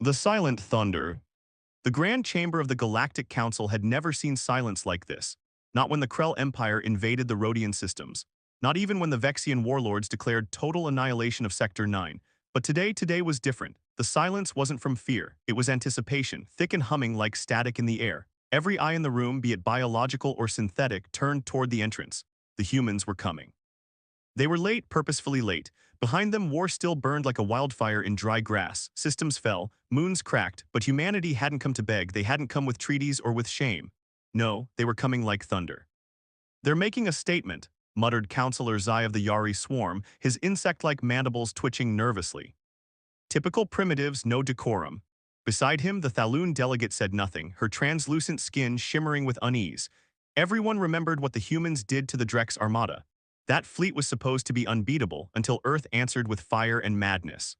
The silent thunder. The Grand Chamber of the Galactic Council had never seen silence like this. Not when the Krell Empire invaded the Rhodian systems. Not even when the Vexian warlords declared total annihilation of Sector 9. But today was different. The silence wasn't from fear. It was anticipation, thick and humming like static in the air. Every eye in the room, be it biological or synthetic, turned toward the entrance. The humans were coming. They were late, purposefully late. Behind them, war still burned like a wildfire in dry grass. Systems fell, moons cracked, but humanity hadn't come to beg. They hadn't come with treaties or with shame. No, they were coming like thunder. "They're making a statement," muttered Counselor Zai of the Yari swarm, his insect-like mandibles twitching nervously. Typical primitives, no decorum. Beside him, the Thaloon delegate said nothing, her translucent skin shimmering with unease. Everyone remembered what the humans did to the Drex Armada. That fleet was supposed to be unbeatable until Earth answered with fire and madness.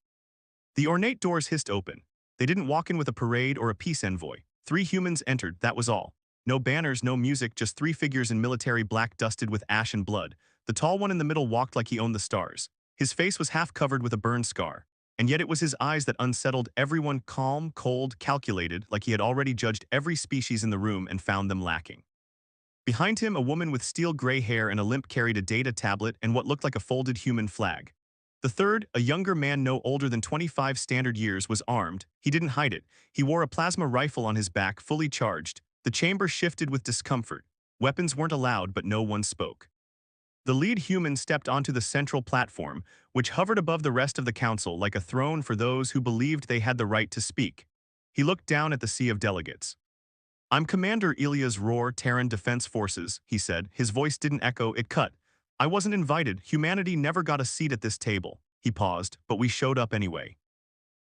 The ornate doors hissed open. They didn't walk in with a parade or a peace envoy. 3 humans entered, that was all. No banners, no music, just 3 figures in military black dusted with ash and blood. The tall one in the middle walked like he owned the stars. His face was half covered with a burn scar. And yet it was his eyes that unsettled everyone, calm, cold, calculated, like he had already judged every species in the room and found them lacking. Behind him, a woman with steel gray hair and a limp carried a data tablet and what looked like a folded human flag. The third, a younger man no older than 25 standard years, was armed. He didn't hide it. He wore a plasma rifle on his back, fully charged. The chamber shifted with discomfort. Weapons weren't allowed, but no one spoke. The lead human stepped onto the central platform, which hovered above the rest of the council like a throne for those who believed they had the right to speak. He looked down at the sea of delegates. "I'm Commander Ilias Roar, Terran Defense Forces," he said. His voice didn't echo, it cut. "I wasn't invited. Humanity never got a seat at this table." He paused, "but we showed up anyway."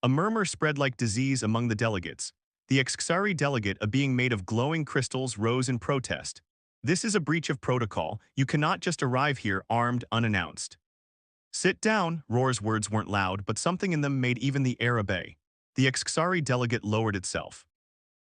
A murmur spread like disease among the delegates. The Xxari delegate, a being made of glowing crystals, rose in protest. "This is a breach of protocol. You cannot just arrive here armed, unannounced." "Sit down." Roar's words weren't loud, but something in them made even the air obey. The Xxari delegate lowered itself.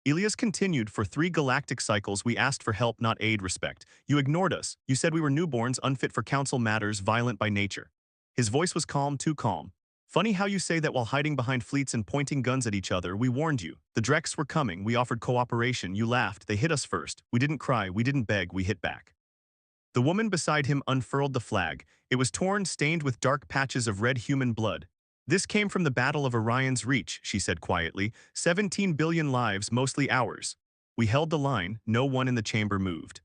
Ilias continued, "For 3 galactic cycles we asked for help, not aid, respect. You ignored us. You said we were newborns, unfit for council matters, violent by nature." His voice was calm, too calm. "Funny how you say that while hiding behind fleets and pointing guns at each other. We warned you. The Drex were coming. We offered cooperation. You laughed. They hit us first. We didn't cry. We didn't beg. We hit back." The woman beside him unfurled the flag. It was torn, stained with dark patches of red human blood. "This came from the Battle of Orion's Reach," she said quietly. 17 billion lives, mostly ours. We held the line. No one in the chamber moved.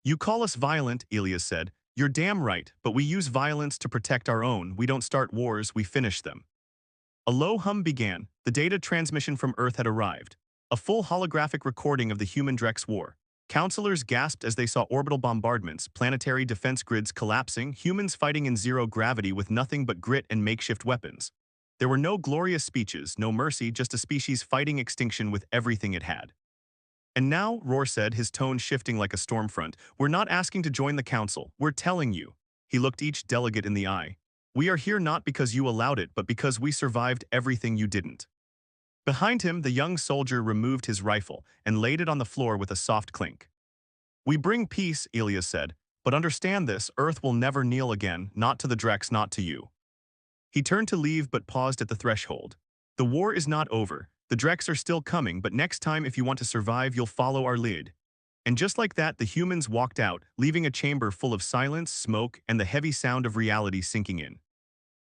"You call us violent," Ilias said. "You're damn right, but we use violence to protect our own. We don't start wars, we finish them." A low hum began. The data transmission from Earth had arrived. A full holographic recording of the human-Drex war. Counselors gasped as they saw orbital bombardments, planetary defense grids collapsing, humans fighting in zero gravity with nothing but grit and makeshift weapons. There were no glorious speeches, no mercy, just a species fighting extinction with everything it had. "And now," Roar said, his tone shifting like a storm front, "we're not asking to join the council. We're telling you." He looked each delegate in the eye. "We are here not because you allowed it, but because we survived everything you didn't." Behind him, the young soldier removed his rifle and laid it on the floor with a soft clink. "We bring peace," Ilias said, "but understand this, Earth will never kneel again, not to the Drex, not to you." He turned to leave but paused at the threshold. "The war is not over. The Drex are still coming, but next time if you want to survive, you'll follow our lead." And just like that, the humans walked out, leaving a chamber full of silence, smoke, and the heavy sound of reality sinking in.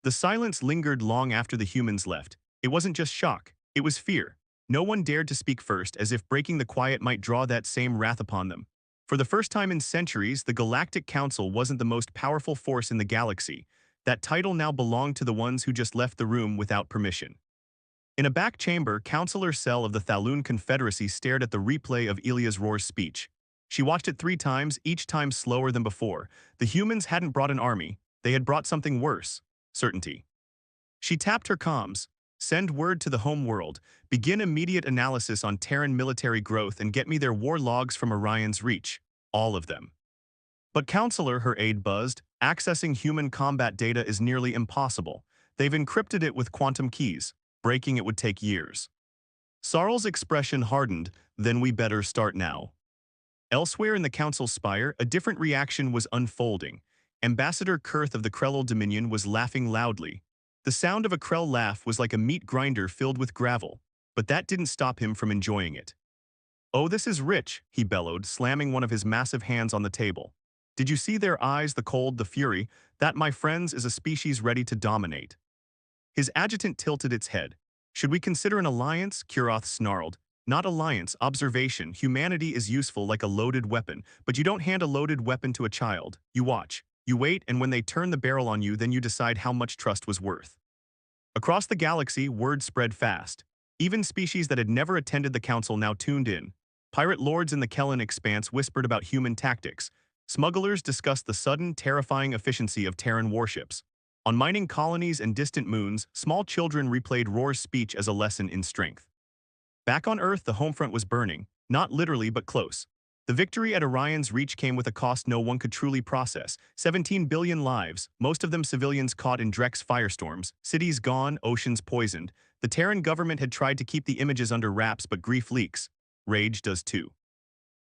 The silence lingered long after the humans left. It wasn't just shock. It was fear. No one dared to speak first, as if breaking the quiet might draw that same wrath upon them. For the first time in centuries, the Galactic Council wasn't the most powerful force in the galaxy. That title now belonged to the ones who just left the room without permission. In a back chamber, Counselor Cell of the Thaloon Confederacy stared at the replay of Ilias Roar's speech. She watched it 3 times, each time slower than before. The humans hadn't brought an army. They had brought something worse: certainty. She tapped her comms. "Send word to the home world. Begin immediate analysis on Terran military growth and get me their war logs from Orion's Reach. All of them." "But Counselor," her aide buzzed, "accessing human combat data is nearly impossible. They've encrypted it with quantum keys. Breaking it would take years." Sarl's expression hardened. "Then we better start now." Elsewhere in the Council's spire, a different reaction was unfolding. Ambassador Kurth of the Krellal Dominion was laughing loudly. The sound of a Krell laugh was like a meat grinder filled with gravel, but that didn't stop him from enjoying it. "Oh, this is rich," he bellowed, slamming one of his massive hands on the table. "Did you see their eyes, the cold, the fury? That, my friends, is a species ready to dominate." His adjutant tilted its head. "Should we consider an alliance?" Kuroth snarled. "Not alliance, observation. Humanity is useful like a loaded weapon, but you don't hand a loaded weapon to a child. You watch, you wait, and when they turn the barrel on you, then you decide how much trust was worth." Across the galaxy, word spread fast. Even species that had never attended the council now tuned in. Pirate lords in the Kellan expanse whispered about human tactics. Smugglers discussed the sudden, terrifying efficiency of Terran warships. On mining colonies and distant moons, small children replayed Roar's speech as a lesson in strength. Back on Earth, the homefront was burning, not literally but close. The victory at Orion's Reach came with a cost no one could truly process: 17 billion lives, most of them civilians caught in Drex firestorms, cities gone, oceans poisoned. The Terran government had tried to keep the images under wraps, but grief leaks. Rage does too.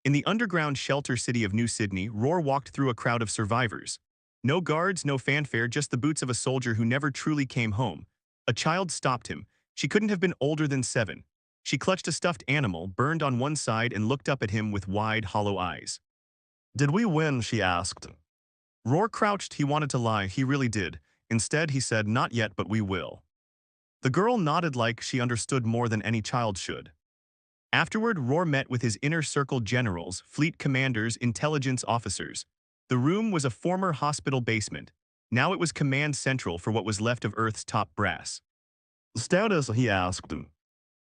In the underground shelter city of New Sydney, Roar walked through a crowd of survivors. No guards, no fanfare, just the boots of a soldier who never truly came home. A child stopped him. She couldn't have been older than 7. She clutched a stuffed animal, burned on one side, and looked up at him with wide, hollow eyes. "Did we win?" she asked. Roar crouched. He wanted to lie. He really did. Instead, he said, "Not yet, but we will." The girl nodded like she understood more than any child should. Afterward, Roar met with his inner circle generals, fleet commanders, intelligence officers. The room was a former hospital basement. Now it was command central for what was left of Earth's top brass. "Status?" he asked.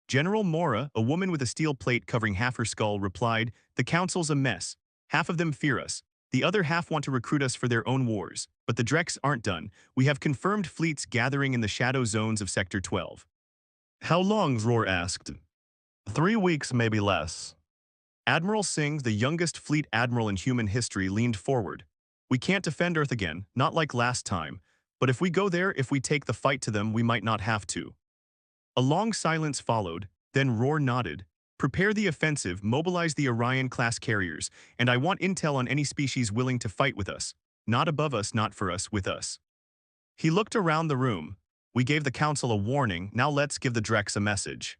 General Mora, a woman with a steel plate covering half her skull, replied, "The council's a mess. Half of them fear us. The other half want to recruit us for their own wars. But the Drex aren't done. We have confirmed fleets gathering in the shadow zones of Sector 12. "How long?" Roar asked. 3 weeks, maybe less." Admiral Singh, the youngest fleet admiral in human history, leaned forward. "We can't defend Earth again, not like last time. But if we go there, if we take the fight to them, we might not have to." A long silence followed, then Roar nodded. "Prepare the offensive, mobilize the Orion-class carriers, and I want intel on any species willing to fight with us. Not above us, not for us, with us." He looked around the room. "We gave the Council a warning, now let's give the Drex a message."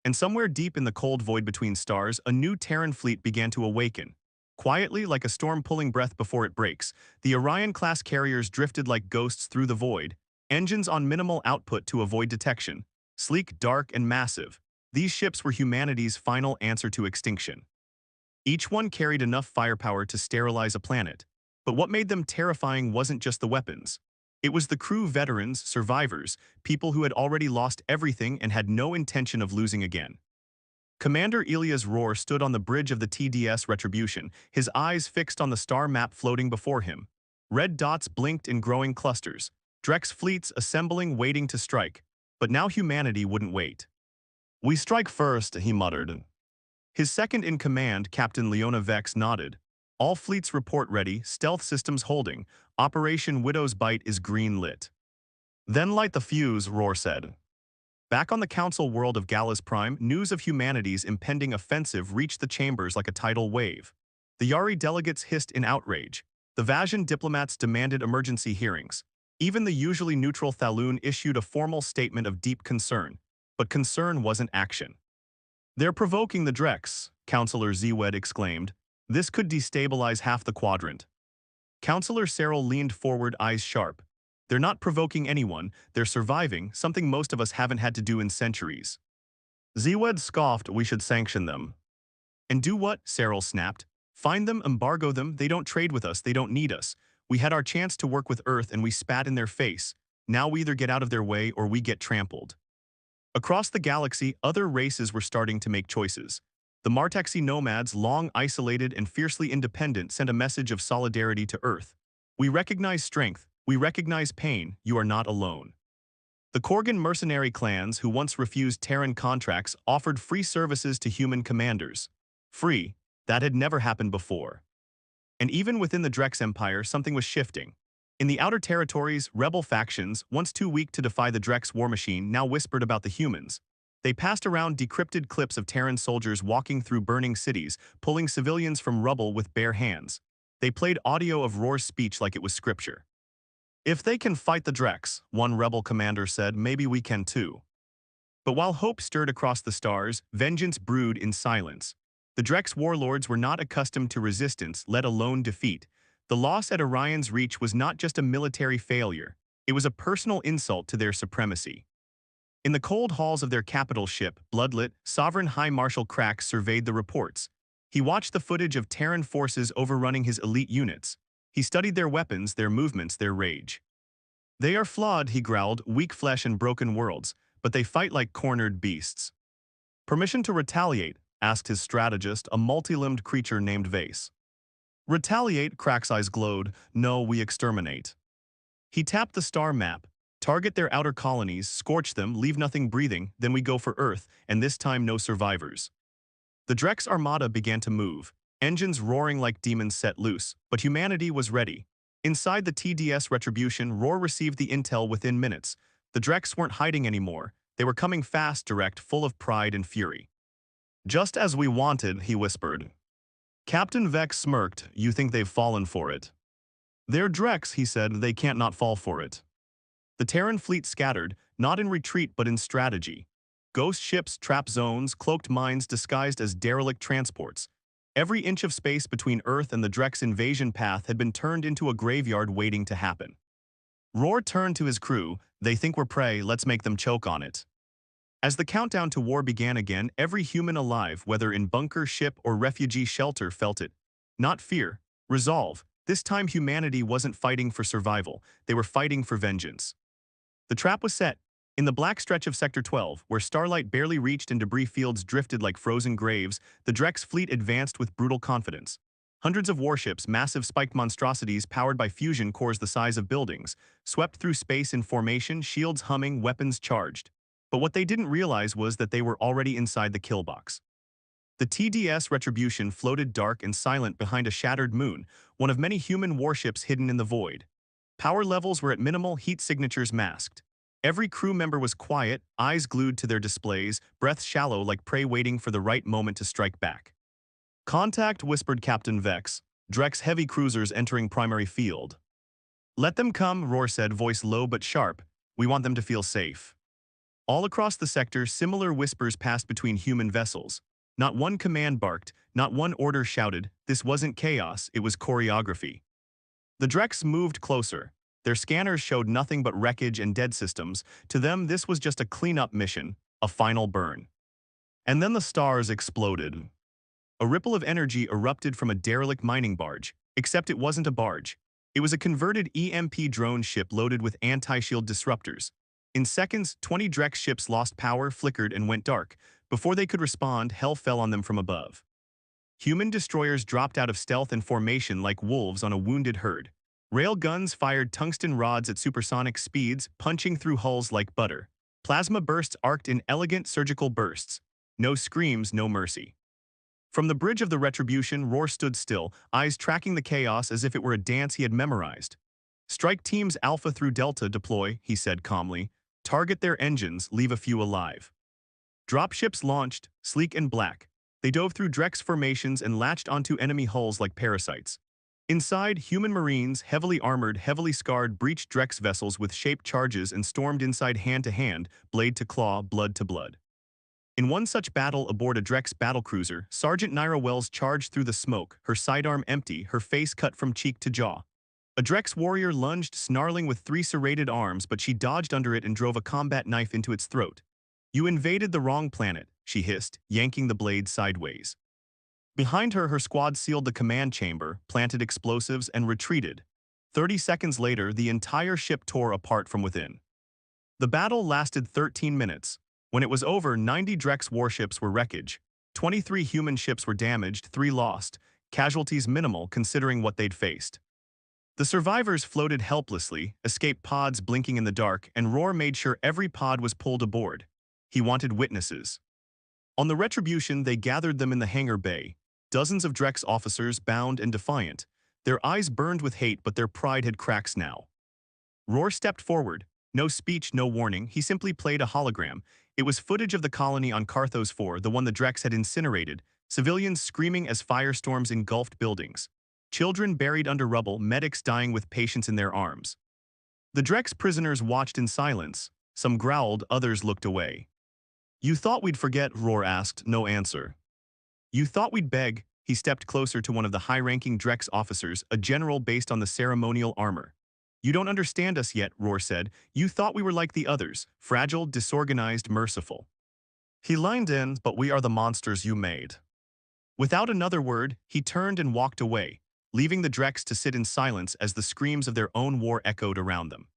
And somewhere deep in the cold void between stars, a new Terran fleet began to awaken. Quietly, like a storm pulling breath before it breaks, the Orion-class carriers drifted like ghosts through the void, engines on minimal output to avoid detection. Sleek, dark, and massive, these ships were humanity's final answer to extinction. Each one carried enough firepower to sterilize a planet. But what made them terrifying wasn't just the weapons. It was the crew: veterans, survivors, people who had already lost everything and had no intention of losing again. Commander Elias Roar stood on the bridge of the TDS Retribution, his eyes fixed on the star map floating before him. Red dots blinked in growing clusters. Drex fleets assembling, waiting to strike. But now humanity wouldn't wait. "We strike first," he muttered. His second-in-command, Captain Leona Vex, nodded. "All fleets report ready, stealth systems holding. Operation Widow's Bite is green-lit." "Then light the fuse," Roar said. Back on the council world of Gallus Prime, news of humanity's impending offensive reached the chambers like a tidal wave. The Yari delegates hissed in outrage. The Vajan diplomats demanded emergency hearings. Even the usually neutral Thaloon issued a formal statement of deep concern. But concern wasn't action. "They're provoking the Drex," Councillor Zwed exclaimed. "This could destabilize half the quadrant." Councillor Cyril leaned forward, eyes sharp. "They're not provoking anyone, they're surviving, something most of us haven't had to do in centuries." Zwed scoffed. "We should sanction them." "And do what?" Cyril snapped. "Find them, embargo them, they don't trade with us, they don't need us. We had our chance to work with Earth and we spat in their face. Now we either get out of their way or we get trampled." Across the galaxy, other races were starting to make choices. The Martaxi nomads, long isolated and fiercely independent, sent a message of solidarity to Earth. "We recognize strength, we recognize pain, you are not alone." The Korgan mercenary clans, who once refused Terran contracts, offered free services to human commanders. Free, that had never happened before. And even within the Drex Empire, something was shifting. In the outer territories, rebel factions, once too weak to defy the Drex war machine, now whispered about the humans. They passed around decrypted clips of Terran soldiers walking through burning cities, pulling civilians from rubble with bare hands. They played audio of Roar's speech like it was scripture. If they can fight the Drex, one rebel commander said, maybe we can too. But while hope stirred across the stars, vengeance brewed in silence. The Drex warlords were not accustomed to resistance, let alone defeat. The loss at Orion's Reach was not just a military failure, it was a personal insult to their supremacy. In the cold halls of their capital ship, bloodlit, Sovereign High Marshal Krax surveyed the reports. He watched the footage of Terran forces overrunning his elite units. He studied their weapons, their movements, their rage. They are flawed, he growled, weak flesh and broken worlds, but they fight like cornered beasts. Permission to retaliate, asked his strategist, a multi-limbed creature named Vase. Retaliate, Krax's eyes glowed. No, we exterminate. He tapped the star map. Target their outer colonies, scorch them, leave nothing breathing, then we go for Earth, and this time no survivors. The Drex armada began to move, engines roaring like demons set loose, but humanity was ready. Inside the TDS Retribution, Roar received the intel within minutes. The Drex weren't hiding anymore. They were coming fast, direct, full of pride and fury. Just as we wanted, he whispered. Captain Vex smirked. You think they've fallen for it? They're Drex, he said. They can't not fall for it. The Terran fleet scattered, not in retreat but in strategy. Ghost ships, trap zones, cloaked mines disguised as derelict transports. Every inch of space between Earth and the Drex invasion path had been turned into a graveyard waiting to happen. Roar turned to his crew. They think we're prey, let's make them choke on it. As the countdown to war began again, every human alive, whether in bunker, ship, or refugee shelter, felt it. Not fear, resolve. This time humanity wasn't fighting for survival, they were fighting for vengeance. The trap was set. In the black stretch of Sector 12, where starlight barely reached and debris fields drifted like frozen graves, the Drex fleet advanced with brutal confidence. Hundreds of warships, massive spiked monstrosities powered by fusion cores the size of buildings, swept through space in formation, shields humming, weapons charged. But what they didn't realize was that they were already inside the kill box. The TDS Retribution floated dark and silent behind a shattered moon, one of many human warships hidden in the void. Power levels were at minimal, heat signatures masked. Every crew member was quiet, eyes glued to their displays, breaths shallow like prey waiting for the right moment to strike back. Contact, whispered Captain Vex. Drex heavy cruisers entering primary field. Let them come, Roar said, voice low but sharp. We want them to feel safe. All across the sector, similar whispers passed between human vessels. Not one command barked, not one order shouted. This wasn't chaos, it was choreography. The Drex moved closer. Their scanners showed nothing but wreckage and dead systems. To them, this was just a cleanup mission, a final burn. And then the stars exploded. A ripple of energy erupted from a derelict mining barge, except it wasn't a barge. It was a converted EMP drone ship loaded with anti-shield disruptors. In seconds, 20 Drex ships lost power, flickered, and went dark. Before they could respond, hell fell on them from above. Human destroyers dropped out of stealth and formation like wolves on a wounded herd. Rail guns fired tungsten rods at supersonic speeds, punching through hulls like butter. Plasma bursts arced in elegant surgical bursts. No screams, no mercy. From the bridge of the Retribution, Roar stood still, eyes tracking the chaos as if it were a dance he had memorized. Strike teams Alpha through Delta deploy, he said calmly. Target their engines, leave a few alive. Dropships launched, sleek and black. They dove through Drex formations and latched onto enemy hulls like parasites. Inside, human marines, heavily armored, heavily scarred, breached Drex vessels with shaped charges and stormed inside hand to hand, blade to claw, blood to blood. In one such battle aboard a Drex battlecruiser, Sergeant Naira Wells charged through the smoke, her sidearm empty, her face cut from cheek to jaw. A Drex warrior lunged, snarling with 3 serrated arms, but she dodged under it and drove a combat knife into its throat. You invaded the wrong planet, she hissed, yanking the blade sideways. Behind her, her squad sealed the command chamber, planted explosives, and retreated. 30 seconds later, the entire ship tore apart from within. The battle lasted 13 minutes. When it was over, 90 Drex warships were wreckage. 23 human ships were damaged, 3 lost. Casualties minimal considering what they'd faced. The survivors floated helplessly, escape pods blinking in the dark, and Roar made sure every pod was pulled aboard. He wanted witnesses. On the Retribution, they gathered them in the hangar bay. Dozens of Drex officers, bound and defiant. Their eyes burned with hate, but their pride had cracks now. Roar stepped forward. No speech, no warning, he simply played a hologram. It was footage of the colony on Carthos 4, the one the Drex had incinerated, civilians screaming as firestorms engulfed buildings. Children buried under rubble, medics dying with patients in their arms. The Drex prisoners watched in silence. Some growled, others looked away. "You thought we'd forget?" Roar asked, no answer. "You thought we'd beg?" He stepped closer to one of the high-ranking Drex officers, a general based on the ceremonial armor. "You don't understand us yet," Roar said. "You thought we were like the others, fragile, disorganized, merciful." He leaned in, "But we are the monsters you made." Without another word, he turned and walked away, leaving the Drex to sit in silence as the screams of their own war echoed around them.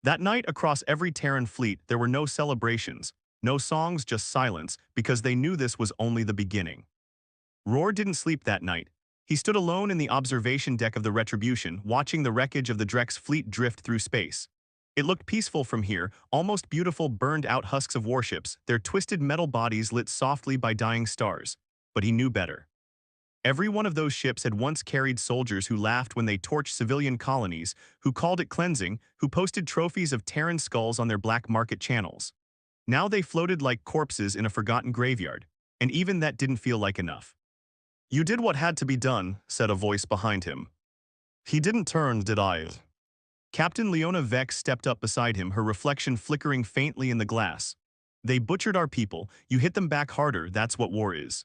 That night, across every Terran fleet, there were no celebrations, no songs, just silence, because they knew this was only the beginning. Roar didn't sleep that night. He stood alone in the observation deck of the Retribution, watching the wreckage of the Drex fleet drift through space. It looked peaceful from here, almost beautiful burned-out husks of warships, their twisted metal bodies lit softly by dying stars. But he knew better. Every one of those ships had once carried soldiers who laughed when they torched civilian colonies, who called it cleansing, who posted trophies of Terran skulls on their black market channels. Now they floated like corpses in a forgotten graveyard, and even that didn't feel like enough. "You did what had to be done," said a voice behind him. "He didn't turn, did I?" Captain Leona Vex stepped up beside him, her reflection flickering faintly in the glass. "They butchered our people. You hit them back harder. That's what war is."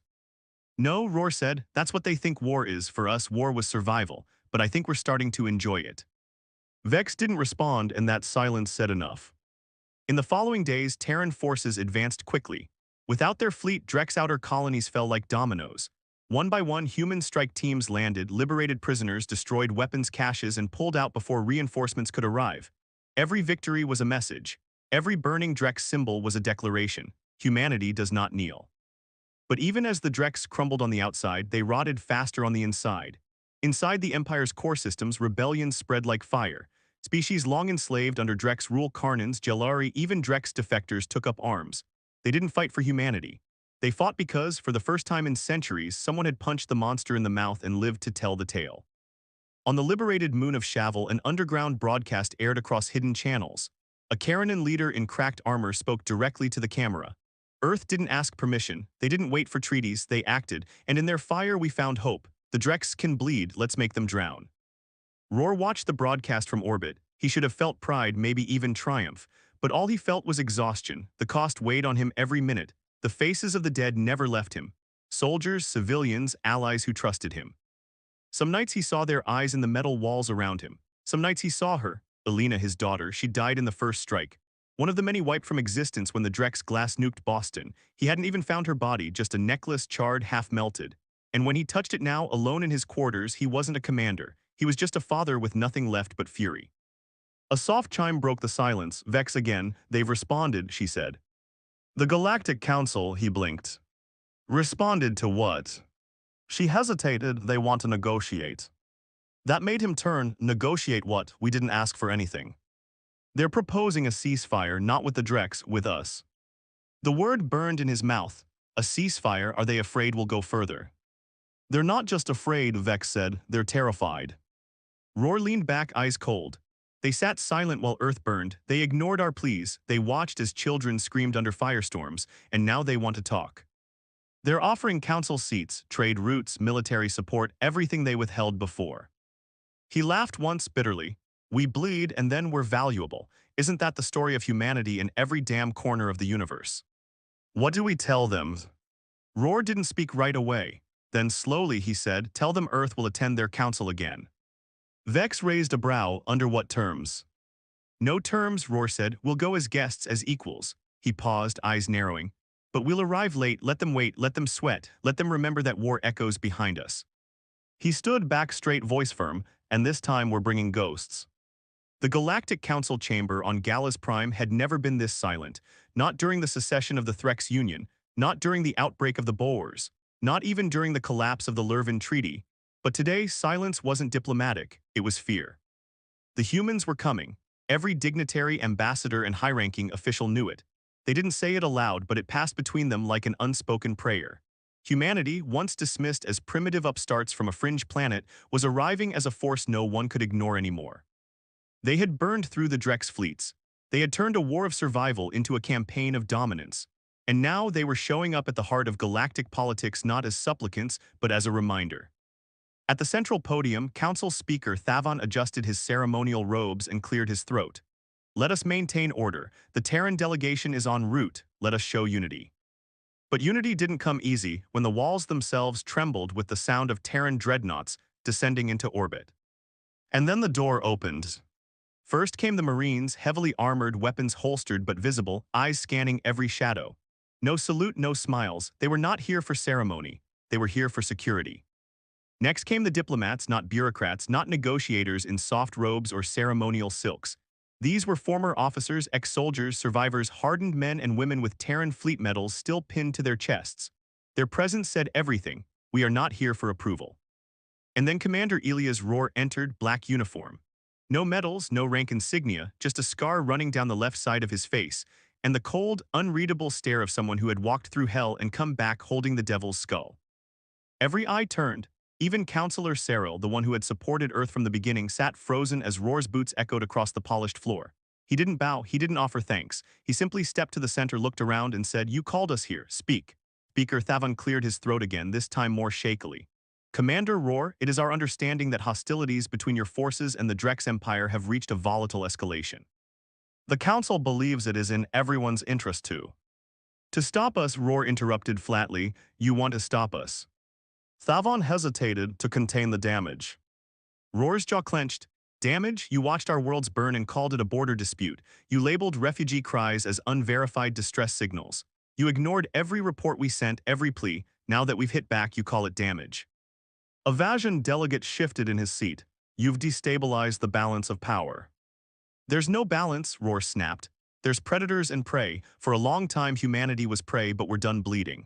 "No," Roar said. "That's what they think war is. For us, war was survival, but I think we're starting to enjoy it." Vex didn't respond, and that silence said enough. In the following days, Terran forces advanced quickly. Without their fleet, Drex outer colonies fell like dominoes. One by one, human strike teams landed, liberated prisoners, destroyed weapons caches, and pulled out before reinforcements could arrive. Every victory was a message. Every burning Drex symbol was a declaration. Humanity does not kneel. But even as the Drex crumbled on the outside, they rotted faster on the inside. Inside the Empire's core systems, rebellion spread like fire. Species long enslaved under Drex rule, Karnans, Jelari, even Drex defectors took up arms. They didn't fight for humanity. They fought because, for the first time in centuries, someone had punched the monster in the mouth and lived to tell the tale. On the liberated moon of Shavel, an underground broadcast aired across hidden channels. A Karanan leader in cracked armor spoke directly to the camera. "Earth didn't ask permission, they didn't wait for treaties, they acted, and in their fire we found hope. The Drex can bleed, let's make them drown." Roar watched the broadcast from orbit. He should have felt pride, maybe even triumph, but all he felt was exhaustion. The cost weighed on him every minute. The faces of the dead never left him. Soldiers, civilians, allies who trusted him. Some nights he saw their eyes in the metal walls around him. Some nights he saw her, Alina, his daughter. She died in the first strike. One of the many wiped from existence when the Drex glass nuked Boston. He hadn't even found her body, just a necklace, charred, half-melted. And when he touched it now, alone in his quarters, he wasn't a commander. He was just a father with nothing left but fury. A soft chime broke the silence. "Vex again. They've responded," she said. "The Galactic Council," he blinked. "Responded to what?" She hesitated. "They want to negotiate." That made him turn. "Negotiate what? We didn't ask for anything." "They're proposing a ceasefire, not with the Drex, with us." The word burned in his mouth. A ceasefire? Are they afraid we'll go further? "They're not just afraid," Vex said. "They're terrified." Roar leaned back, eyes cold. They sat silent while Earth burned. They ignored our pleas. They watched as children screamed under firestorms, and now they want to talk. They're offering council seats, trade routes, military support, everything they withheld before. He laughed once bitterly. "We bleed, and then we're valuable. Isn't that the story of humanity in every damn corner of the universe?" "What do we tell them?" Roar didn't speak right away. Then slowly he said, "Tell them Earth will attend their council again." Vex raised a brow. "Under what terms?" "No terms," Roar said. "We'll go as guests, as equals." He paused, eyes narrowing. "But we'll arrive late. Let them wait. Let them sweat. Let them remember that war echoes behind us." He stood back straight, voice firm. "And this time we're bringing ghosts." The Galactic Council chamber on Gallus Prime had never been this silent. Not during the secession of the Threx Union. Not during the outbreak of the Boers. Not even during the collapse of the Lurvan Treaty. But today, silence wasn't diplomatic. It was fear. The humans were coming. Every dignitary, ambassador, and high-ranking official knew it. They didn't say it aloud, but it passed between them like an unspoken prayer. Humanity, once dismissed as primitive upstarts from a fringe planet, was arriving as a force no one could ignore anymore. They had burned through the Drex fleets. They had turned a war of survival into a campaign of dominance. And now they were showing up at the heart of galactic politics not as supplicants, but as a reminder. At the central podium, council speaker Thavon adjusted his ceremonial robes and cleared his throat. Let us maintain order. The Terran delegation is en route. Let us show unity. But unity didn't come easy when the walls themselves trembled with the sound of Terran dreadnoughts descending into orbit. And then the door opened. First came the Marines, heavily armored, weapons holstered but visible, eyes scanning every shadow. No salute, no smiles. They were not here for ceremony. They were here for security. Next came the diplomats, not bureaucrats, not negotiators in soft robes or ceremonial silks. These were former officers, ex-soldiers, survivors, hardened men and women with Terran fleet medals still pinned to their chests. Their presence said everything. We are not here for approval. And then Commander Elias Rohr entered, black uniform. No medals, no rank insignia, just a scar running down the left side of his face, and the cold, unreadable stare of someone who had walked through hell and come back holding the devil's skull. Every eye turned. Even Counselor Cyril, the one who had supported Earth from the beginning, sat frozen as Rohr's boots echoed across the polished floor. He didn't bow, he didn't offer thanks. He simply stepped to the center, looked around, and said, "You called us here. Speak." Speaker Thavon cleared his throat again, this time more shakily. "Commander Rohr, it is our understanding that hostilities between your forces and the Drex Empire have reached a volatile escalation. The Council believes it is in everyone's interest to stop us," Rohr interrupted flatly. "You want to stop us?" Thavon hesitated to contain the damage. Rohr's jaw clenched. "Damage? You watched our worlds burn and called it a border dispute. You labeled refugee cries as unverified distress signals. You ignored every report we sent, every plea. Now that we've hit back, you call it damage." A Vajan delegate shifted in his seat. "You've destabilized the balance of power." "There's no balance," Rohr snapped. "There's predators and prey. For a long time humanity was prey, but we're done bleeding."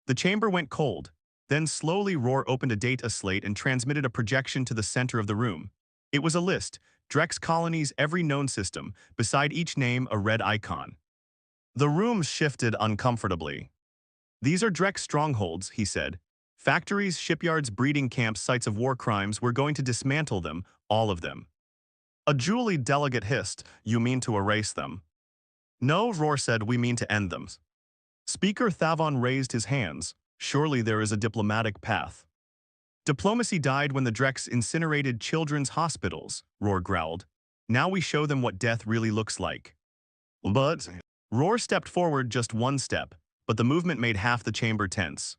The chamber went cold. Then slowly Rohr opened a data slate and transmitted a projection to the center of the room. It was a list, Drex colonies, every known system, beside each name a red icon. The room shifted uncomfortably. "These are Drex strongholds," he said. "Factories, shipyards, breeding camps, sites of war crimes. We're going to dismantle them, all of them." A Julie delegate hissed, "You mean to erase them?" "No," Rohr said, "we mean to end them." Speaker Thavon raised his hands. "Surely there is a diplomatic path." "Diplomacy died when the Drex incinerated children's hospitals," Rohr growled. "Now we show them what death really looks like." "But—" Rohr stepped forward just one step, but the movement made half the chamber tense.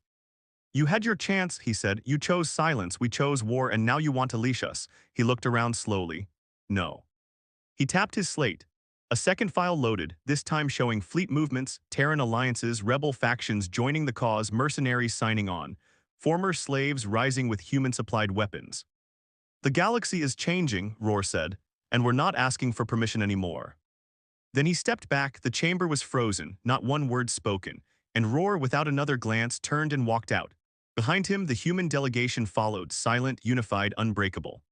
"You had your chance," he said. "You chose silence, we chose war, and now you want to leash us." He looked around slowly. "No." He tapped his slate. A second file loaded, this time showing fleet movements, Terran alliances, rebel factions joining the cause, mercenaries signing on, former slaves rising with human-supplied weapons. "The galaxy is changing," Rohr said, "and we're not asking for permission anymore." Then he stepped back, the chamber was frozen, not one word spoken, and Rohr, without another glance, turned and walked out. Behind him, the human delegation followed, silent, unified, unbreakable.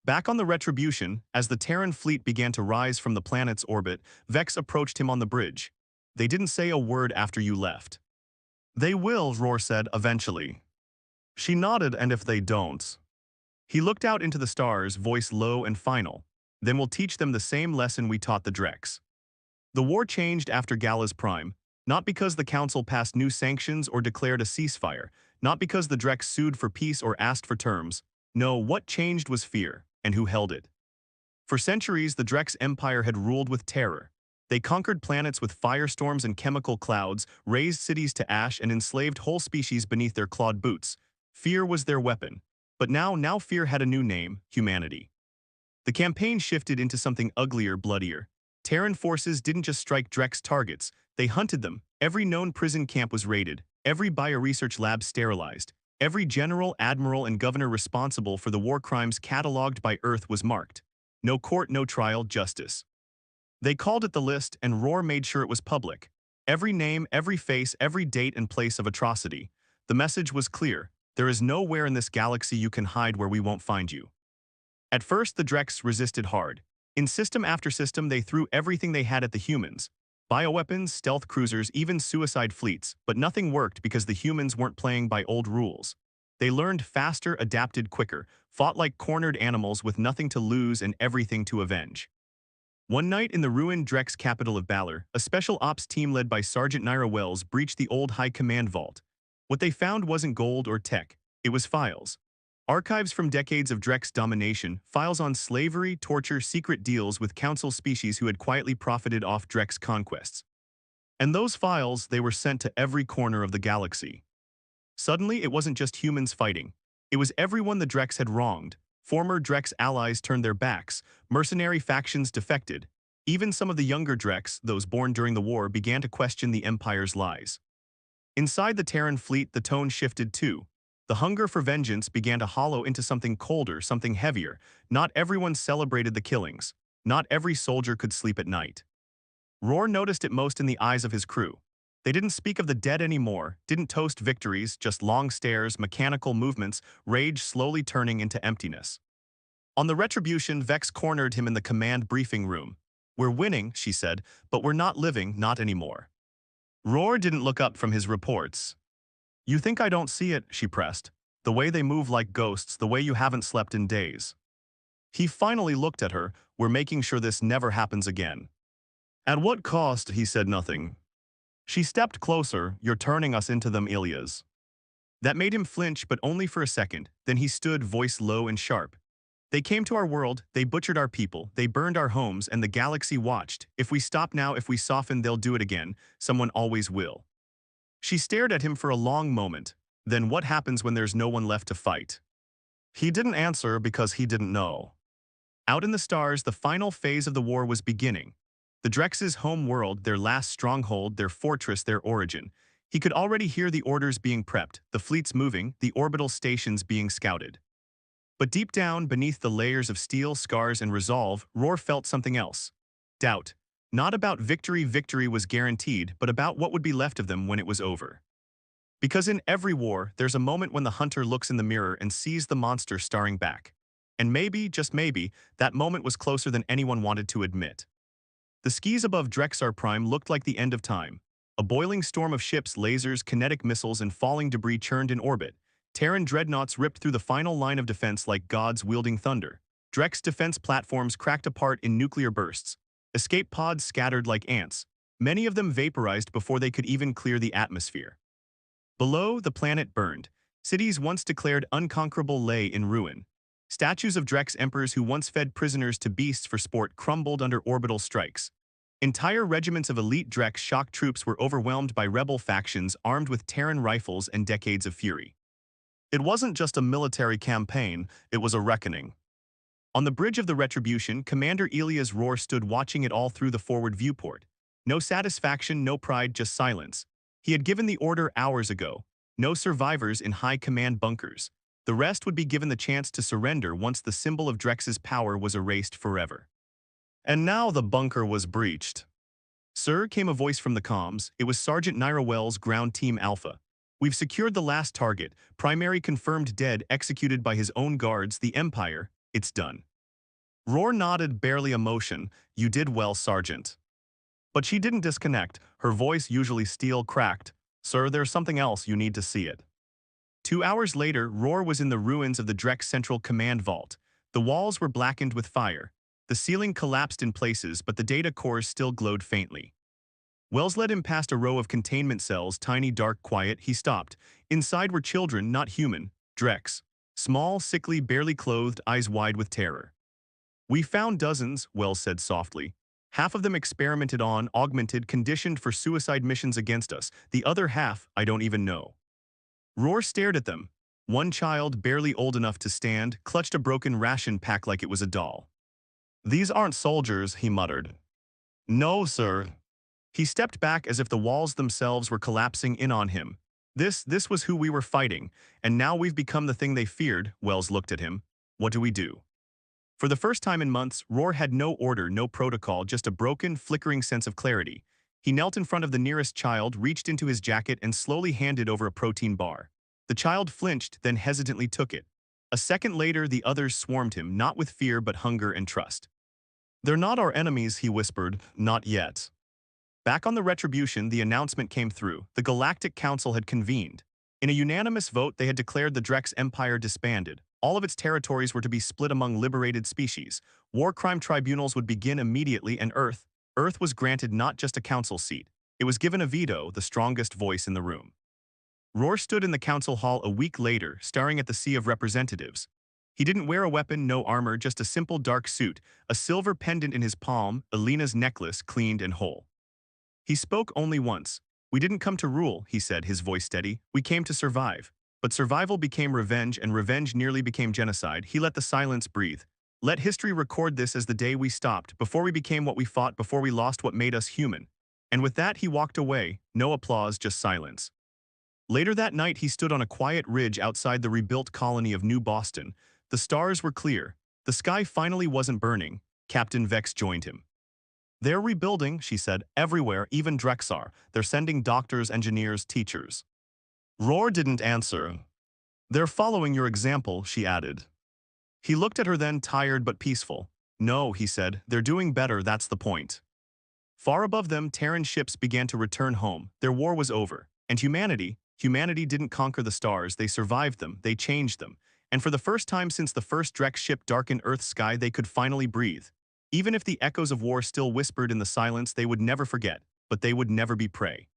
Back on the Retribution, as the Terran fleet began to rise from the planet's orbit, Vex approached him on the bridge. "They didn't say a word after you left." "They will," Rohr said, "eventually." She nodded, "And if they don't?" He looked out into the stars, voice low and final. "Then we'll teach them the same lesson we taught the Drex." The war changed after Gala's Prime, not because the Council passed new sanctions or declared a ceasefire, not because the Drex sued for peace or asked for terms. No, what changed was fear. And who held it? For centuries, the Drex Empire had ruled with terror. They conquered planets with firestorms and chemical clouds, razed cities to ash, and enslaved whole species beneath their clawed boots. Fear was their weapon. But now fear had a new name: humanity. The campaign shifted into something uglier, bloodier. Terran forces didn't just strike Drex targets, they hunted them. Every known prison camp was raided, every bioresearch lab sterilized. Every general, admiral, and governor responsible for the war crimes catalogued by Earth was marked. No court, no trial, justice. They called it the list, and Rohr made sure it was public. Every name, every face, every date and place of atrocity. The message was clear: there is nowhere in this galaxy you can hide where we won't find you. At first, the Drex resisted hard. In system after system, they threw everything they had at the humans. Bioweapons, stealth cruisers, even suicide fleets, but nothing worked because the humans weren't playing by old rules. They learned faster, adapted quicker, fought like cornered animals with nothing to lose and everything to avenge. One night in the ruined Drex capital of Balor, a special ops team led by Sergeant Naira Wells breached the old High Command vault. What they found wasn't gold or tech, it was files. Archives from decades of Drex domination, files on slavery, torture, secret deals with council species who had quietly profited off Drex conquests. And those files, they were sent to every corner of the galaxy. Suddenly, it wasn't just humans fighting. It was everyone the Drex had wronged. Former Drex allies turned their backs, mercenary factions defected. Even some of the younger Drex, those born during the war, began to question the Empire's lies. Inside the Terran fleet, the tone shifted too. The hunger for vengeance began to hollow into something colder, something heavier. Not everyone celebrated the killings. Not every soldier could sleep at night. Roar noticed it most in the eyes of his crew. They didn't speak of the dead anymore, didn't toast victories, just long stares, mechanical movements, rage slowly turning into emptiness. On the Retribution, Vex cornered him in the command briefing room. "We're winning," she said, "but we're not living, not anymore." Roar didn't look up from his reports. "You think I don't see it?" she pressed. "The way they move like ghosts, the way you haven't slept in days." He finally looked at her. "We're making sure this never happens again." "At what cost?" He said nothing. She stepped closer. "You're turning us into them, Ilias." That made him flinch, but only for a second. Then he stood, voice low and sharp. "They came to our world, they butchered our people, they burned our homes, and the galaxy watched. If we stop now, if we soften, they'll do it again. Someone always will." She stared at him for a long moment. "Then what happens when there's no one left to fight?" He didn't answer because he didn't know. Out in the stars, the final phase of the war was beginning. The Drex's home world, their last stronghold, their fortress, their origin. He could already hear the orders being prepped, the fleets moving, the orbital stations being scouted. But deep down, beneath the layers of steel, scars, and resolve, Roar felt something else. Doubt. Not about victory was guaranteed, but about what would be left of them when it was over. Because in every war, there's a moment when the hunter looks in the mirror and sees the monster staring back. And maybe, just maybe, that moment was closer than anyone wanted to admit. The skies above Drexar Prime looked like the end of time. A boiling storm of ships, lasers, kinetic missiles, and falling debris churned in orbit. Terran dreadnoughts ripped through the final line of defense like gods wielding thunder. Drex defense platforms cracked apart in nuclear bursts. Escape pods scattered like ants. Many of them vaporized before they could even clear the atmosphere. Below, the planet burned. Cities once declared unconquerable lay in ruin. Statues of Drex emperors who once fed prisoners to beasts for sport crumbled under orbital strikes. Entire regiments of elite Drex shock troops were overwhelmed by rebel factions armed with Terran rifles and decades of fury. It wasn't just a military campaign, it was a reckoning. On the bridge of the Retribution, Commander Elias Roar stood watching it all through the forward viewport. No satisfaction, no pride, just silence. He had given the order hours ago. No survivors in high command bunkers. The rest would be given the chance to surrender once the symbol of Drex's power was erased forever. And now the bunker was breached. "Sir," came a voice from the comms. It was Sergeant Naira Wells, Ground Team Alpha. "We've secured the last target. Primary confirmed dead, executed by his own guards, the Empire. It's done." Roar nodded, barely a motion. "You did well, Sergeant." But she didn't disconnect. Her voice, usually steel, cracked. "Sir, there's something else. You need to see it." 2 hours later, Roar was in the ruins of the Drex Central Command Vault. The walls were blackened with fire. The ceiling collapsed in places, but the data cores still glowed faintly. Wells led him past a row of containment cells, tiny, dark, quiet. He stopped. Inside were children, not human. Drex. Small, sickly, barely clothed, eyes wide with terror. "We found dozens," Wells said softly. "Half of them experimented on, augmented, conditioned for suicide missions against us. The other half, I don't even know." Roar stared at them. One child, barely old enough to stand, clutched a broken ration pack like it was a doll. "These aren't soldiers," he muttered. "No, sir." He stepped back as if the walls themselves were collapsing in on him. This was who we were fighting, and now we've become the thing they feared." Wells looked at him. "What do we do?" For the first time in months, Roar had no order, no protocol, just a broken, flickering sense of clarity. He knelt in front of the nearest child, reached into his jacket, and slowly handed over a protein bar. The child flinched, then hesitantly took it. A second later, the others swarmed him, not with fear but hunger and trust. "They're not our enemies," he whispered. "Not yet." Back on the Retribution, the announcement came through. The Galactic Council had convened. In a unanimous vote, they had declared the Drex Empire disbanded. All of its territories were to be split among liberated species. War crime tribunals would begin immediately, and Earth was granted not just a council seat. It was given a veto, the strongest voice in the room. Roar stood in the council hall a week later, staring at the sea of representatives. He didn't wear a weapon, no armor, just a simple dark suit, a silver pendant in his palm, Alina's necklace cleaned and whole. He spoke only once. "We didn't come to rule," he said, his voice steady. "We came to survive." But survival became revenge, and revenge nearly became genocide. He let the silence breathe. "Let history record this as the day we stopped, before we became what we fought, before we lost what made us human." And with that he walked away, no applause, just silence. Later that night he stood on a quiet ridge outside the rebuilt colony of New Boston. The stars were clear. The sky finally wasn't burning. Captain Vex joined him. "They're rebuilding," she said, "everywhere, even Drexar. They're sending doctors, engineers, teachers." Roar didn't answer. "They're following your example," she added. He looked at her then, tired but peaceful. "No," he said, "they're doing better, that's the point." Far above them, Terran ships began to return home. Their war was over. And humanity didn't conquer the stars, they survived them, they changed them. And for the first time since the first Drex ship darkened Earth's sky, they could finally breathe. Even if the echoes of war still whispered in the silence, they would never forget, but they would never be prey.